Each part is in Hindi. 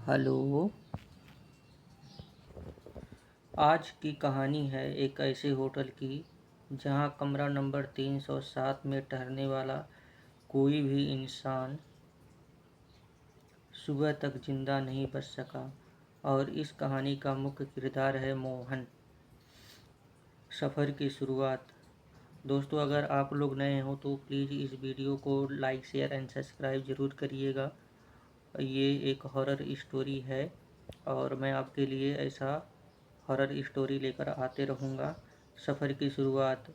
हेलो। आज की कहानी है एक ऐसे होटल की जहां कमरा नंबर 307 में ठहरने वाला कोई भी इंसान सुबह तक जिंदा नहीं बच सका। और इस कहानी का मुख्य किरदार है मोहन। सफ़र की शुरुआत। दोस्तों, अगर आप लोग नए हो तो प्लीज़ इस वीडियो को लाइक शेयर एंड सब्सक्राइब ज़रूर करिएगा। ये एक हॉरर स्टोरी है और मैं आपके लिए ऐसा हॉरर स्टोरी लेकर आते रहूँगा। सफ़र की शुरुआत।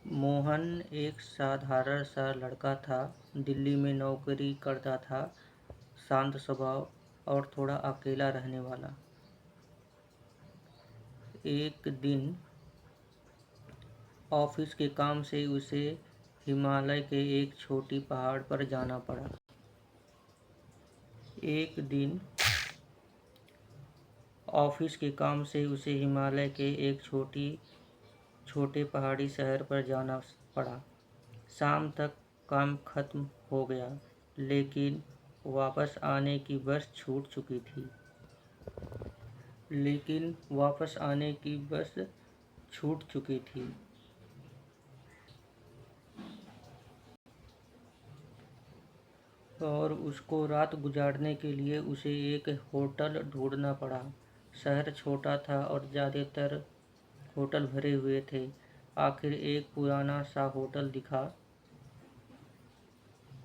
मोहन एक साधारण सा लड़का था। दिल्ली में नौकरी करता था। शांत स्वभाव और थोड़ा अकेला रहने वाला। एक दिन ऑफिस के काम से उसे हिमालय के एक छोटी पहाड़ पर जाना पड़ा। एक दिन ऑफिस के काम से उसे हिमालय के एक छोटे पहाड़ी शहर पर जाना पड़ा। शाम तक काम खत्म हो गया, लेकिन वापस आने की बस छूट चुकी थी। और उसको रात गुजारने के लिए उसे एक होटल ढूंढना पड़ा। शहर छोटा था और ज़्यादातर होटल भरे हुए थे। आखिर एक पुराना सा होटल दिखा,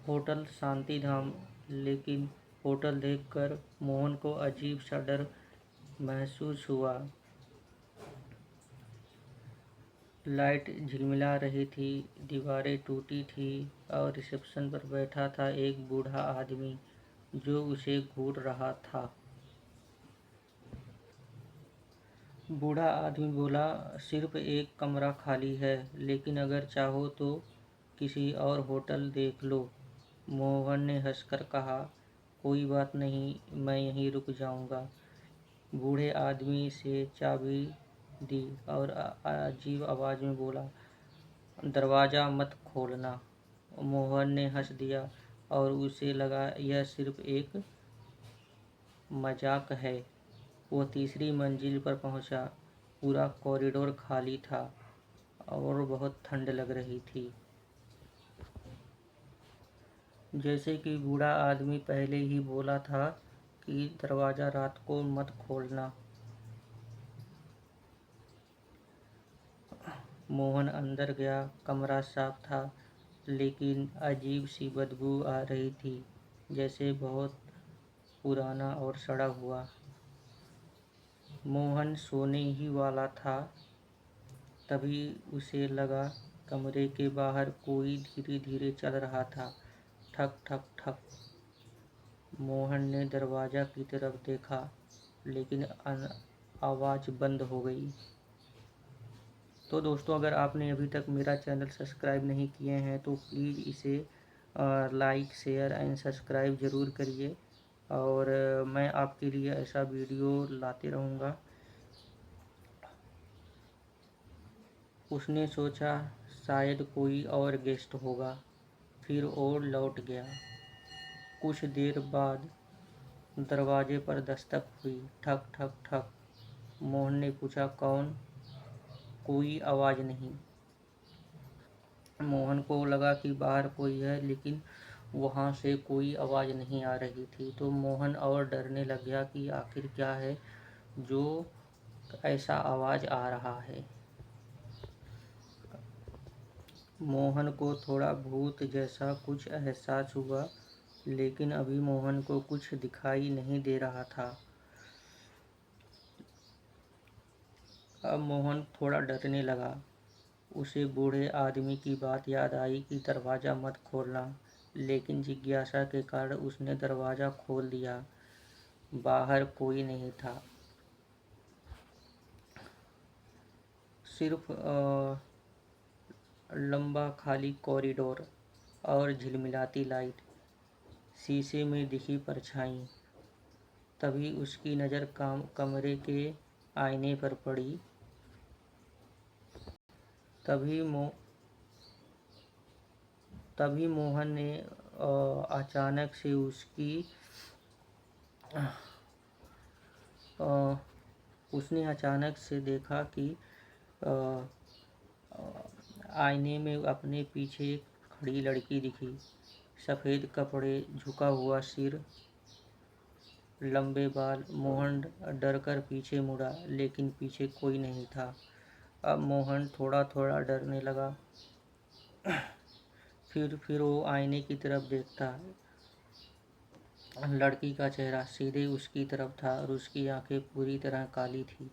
होटल शांति धाम। लेकिन होटल देखकर मोहन को अजीब सा डर महसूस हुआ। लाइट झिलमिला रही थी, दीवारें टूटी थी और रिसेप्शन पर बैठा था एक बूढ़ा आदमी जो उसे घूर रहा था। बूढ़ा आदमी बोला, सिर्फ एक कमरा खाली है, लेकिन अगर चाहो तो किसी और होटल देख लो। मोहन ने हंसकर कहा, कोई बात नहीं, मैं यहीं रुक जाऊंगा। बूढ़े आदमी से चाबी दी और अजीब आवाज़ में बोला, दरवाज़ा मत खोलना। मोहन ने हंस दिया और उसे लगा यह सिर्फ एक मजाक है। वो तीसरी मंजिल पर पहुंचा। पूरा कॉरिडोर खाली था और बहुत ठंड लग रही थी। जैसे कि बूढ़ा आदमी पहले ही बोला था कि दरवाज़ा रात को मत खोलना। मोहन अंदर गया। कमरा साफ था, लेकिन अजीब सी बदबू आ रही थी, जैसे बहुत पुराना और सड़ा हुआ। मोहन सोने ही वाला था, तभी उसे लगा कमरे के बाहर कोई धीरे धीरे चल रहा था। ठक ठक ठक। मोहन ने दरवाज़ा की तरफ देखा, लेकिन आवाज़ बंद हो गई। तो दोस्तों, अगर आपने अभी तक मेरा चैनल सब्सक्राइब नहीं किए हैं तो प्लीज़ इसे लाइक शेयर एंड सब्सक्राइब ज़रूर करिए। और मैं आपके लिए ऐसा वीडियो लाते रहूँगा। उसने सोचा शायद कोई और गेस्ट होगा, फिर और लौट गया। कुछ देर बाद दरवाजे पर दस्तक हुई। ठक ठक ठक। मोहन ने पूछा, कौन? कोई आवाज़ नहीं। मोहन को लगा कि बाहर कोई है, लेकिन वहाँ से कोई आवाज़ नहीं आ रही थी। तो मोहन और डरने लग गया कि आखिर क्या है जो ऐसा आवाज़ आ रहा है। मोहन को थोड़ा भूत जैसा कुछ एहसास हुआ, लेकिन अभी मोहन को कुछ दिखाई नहीं दे रहा था। अब मोहन थोड़ा डरने लगा। उसे बूढ़े आदमी की बात याद आई कि दरवाज़ा मत खोलना, लेकिन जिज्ञासा के कारण उसने दरवाज़ा खोल दिया। बाहर कोई नहीं था, सिर्फ लंबा खाली कॉरिडोर और झिलमिलाती लाइट। शीशे में दिखी परछाई। तभी उसकी नज़र कमरे के आईने पर पड़ी। तभी मोहन ने अचानक से उसने अचानक से देखा कि अ, आईने में अपने पीछे एक खड़ी लड़की दिखी। सफ़ेद कपड़े, झुका हुआ सिर, लंबे बाल। मोहन डर कर पीछे मुड़ा, लेकिन पीछे कोई नहीं था। अब मोहन थोड़ा थोड़ा डरने लगा। फिर वो आईने की तरफ देखता। लड़की का चेहरा सीधे उसकी तरफ था और उसकी आंखें पूरी तरह काली थी।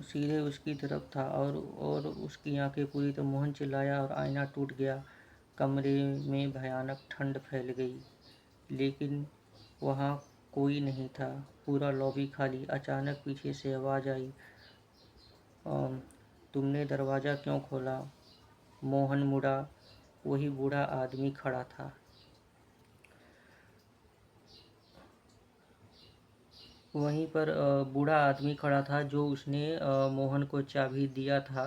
सीधे उसकी तरफ था और उसकी आंखें पूरी तरह। मोहन चिल्लाया और आईना टूट गया। कमरे में भयानक ठंड फैल गई, लेकिन वहाँ कोई नहीं था। पूरा लॉबी खाली। अचानक पीछे से आवाज़ आई, तुमने दरवाज़ा क्यों खोला? मोहन मुड़ा। वही बूढ़ा आदमी खड़ा था। वहीं पर बूढ़ा आदमी खड़ा था जो उसने मोहन को चाबी दिया था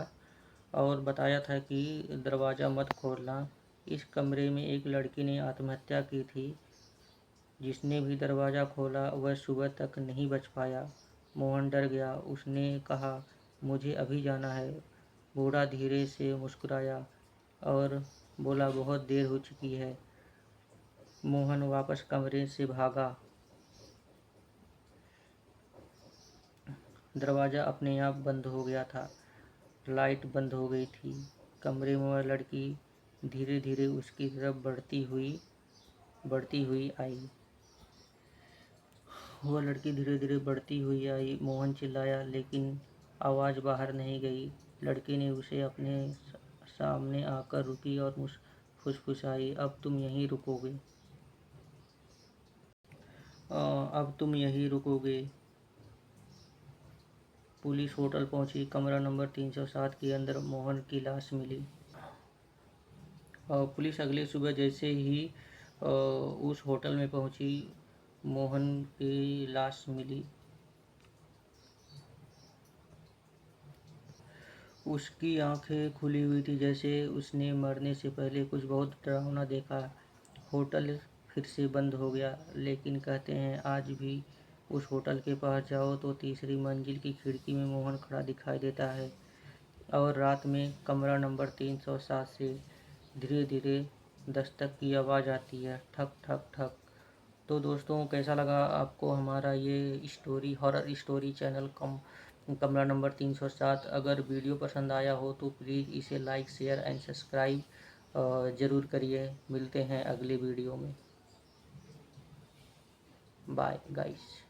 और बताया था कि दरवाज़ा मत खोलना। इस कमरे में एक लड़की ने आत्महत्या की थी। जिसने भी दरवाज़ा खोला वह सुबह तक नहीं बच पाया। मोहन डर गया। उसने कहा, मुझे अभी जाना है। बूढ़ा धीरे से मुस्कुराया और बोला, बहुत देर हो चुकी है। मोहन वापस कमरे से भागा। दरवाज़ा अपने आप बंद हो गया था। लाइट बंद हो गई थी। कमरे में वह लड़की धीरे धीरे उसकी तरफ बढ़ती हुई आई। वह लड़की धीरे धीरे बढ़ती हुई आई। मोहन चिल्लाया, लेकिन आवाज़ बाहर नहीं गई। लड़की ने उसे अपने सामने आकर रुकी और फुसफुसाई, अब तुम यहीं रुकोगे। पुलिस होटल पहुंची। कमरा नंबर 307 के अंदर मोहन की लाश मिली। पुलिस अगले सुबह जैसे ही उस होटल में पहुंची, मोहन की लाश मिली। उसकी आंखें खुली हुई थी, जैसे उसने मरने से पहले कुछ बहुत डरावना देखा। होटल फिर से बंद हो गया, लेकिन कहते हैं आज भी उस होटल के पास जाओ तो तीसरी मंजिल की खिड़की में मोहन खड़ा दिखाई देता है और रात में कमरा नंबर 307 से धीरे धीरे दस्तक की आवाज़ आती है, ठक ठक ठक। तो दोस्तों, कैसा लगा आपको हमारा ये स्टोरी, हॉरर स्टोरी चैनल कमरा नंबर 307? अगर वीडियो पसंद आया हो तो प्लीज़ इसे लाइक, शेयर एंड सब्सक्राइब ज़रूर करिए। मिलते हैं अगले वीडियो में। Bye guys.